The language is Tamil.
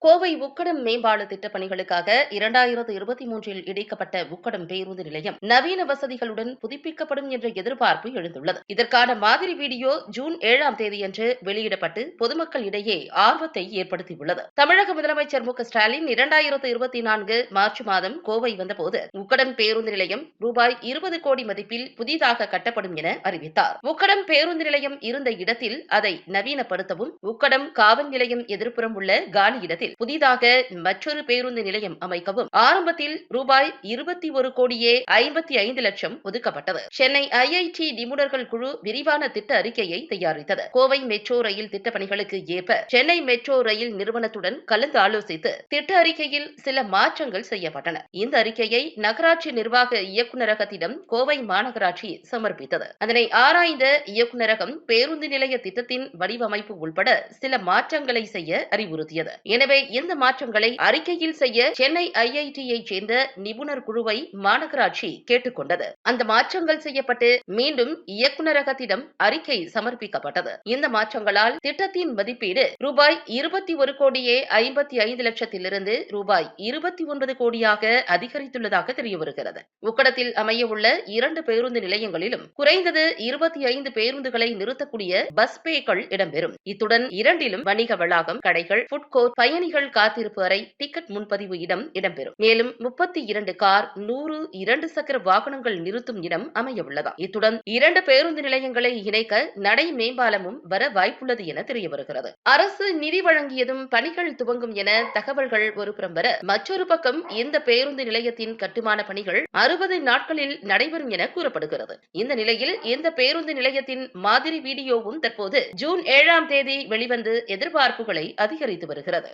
கோவை உக்கடம் மேம்பால திட்டப் பணிகளுக்காக 2023இல் இடிக்கப்பட்ட உக்கடம் பேருந்து நிலையம் நவீன வசதிகளுடன் புதுப்பிக்கப்படும் என்ற எதிர்பார்ப்பு எழுந்துள்ளது. இதற்கான மாதிரி வீடியோ ஜூன் 7ஆம் தேதியன்று வெளியிடப்பட்டு பொதுமக்களிடையே ஆர்வத்தை ஏற்படுத்தியுள்ளது. தமிழக முதலமைச்சர் மு.க.ஸ்டாலின் 2024 மார்ச் மாதம் கோவை வந்தபோது உக்கடம் பேருந்து நிலையம் ரூபாய் 20 கோடி மதிப்பில் புதிதாக கட்டப்படும் என அறிவித்தார். உக்கடம் பேருந்து நிலையம் இருந்த இடத்தில் அதை நவீனப்படுத்தவும் உக்கடம் காவல் நிலையம் எதிர்ப்புறம் உள்ள காலி இடத்தில் புதிதாக மற்றொரு பேருந்து நிலையம் அமைக்கவும் ஆரம்பத்தில் ரூபாய் 21 கோடியே 55 லட்சம் ஒதுக்கப்பட்டது. சென்னை IIT நிபுணர்கள் குழு விரிவான திட்ட அறிக்கையை தயாரித்தது. கோவை மெட்ரோ ரயில் திட்ட பணிகளுக்கு ஏற்ப சென்னை மெட்ரோ ரயில் நிறுவனத்துடன் கலந்து ஆலோசித்து திட்ட அறிக்கையில் சில மாற்றங்கள் செய்யப்பட்டன. இந்த அறிக்கையை நகராட்சி நிர்வாக இயக்குநரகத்திடம் கோவை மாநகராட்சி சமர்ப்பித்தது. அதனை ஆராய்ந்த இயக்குநரகம் பேருந்து நிலைய திட்டத்தின் வடிவமைப்பு உட்பட சில மாற்றங்களை செய்ய அறிவுறுத்தியது. எனவே இந்த மாற்றங்களை அறிக்கையில் செய்ய சென்னை IIT-ஐ சேர்ந்த நிபுணர் குழுவை மாநகராட்சி கேட்டுக்கொண்டது. அந்த மாற்றங்கள் செய்யப்பட்டு மீண்டும் இயக்குநரகத்திடம் அறிக்கை சமர்ப்பிக்கப்பட்டது. இந்த மாற்றங்களால் திட்டத்தின் மதிப்பீடு ரூபாய் 21 கோடியே 55 லட்சத்திலிருந்து ரூபாய் 29 கோடியாக அதிகரித்துள்ளதாக தெரியவருகிறது. உக்கடத்தில் அமைய உள்ள 2 பேருந்து நிலையங்களிலும் குறைந்தது 25 பேருந்துகளை நிறுத்தக்கூடிய பஸ் பேக்கள் இடம்பெறும். இத்துடன் 2லும் வணிக வளாகம், கடைகள், ஃபுட் கோர்ட், பயணிகள் காத்திருப்பு அறை, டிக்கெட் முன்பதிவு இடம் இடம்பெறும். மேலும் 32 கார், 100 2 சக்கர வாகனங்கள் நிறுத்தும் இடம் அமைய உள்ளதா. இத்துடன் 2 பேருந்து நிலையங்களை இணைக்க நடை மேம்பாலமும் வர வாய்ப்புள்ளது என தெரியவருகிறது. அரசு நிதி வழங்கியதும் பணிகள் துவங்கும் என தகவல்கள் ஒருபுறம் வர, மற்றொரு பக்கம் இந்த பேருந்து நிலையத்தின் கட்டுமான பணிகள் 60 நாட்களில் நடைபெறும் என கூறப்படுகிறது. இந்த நிலையில் இந்த பேருந்து நிலையத்தின் மாதிரி வீடியோவும் தற்போது ஜூன் 7ஆம் தேதி வெளிவந்து எதிர்பார்ப்புகளை அதிகரித்து வருகிறது.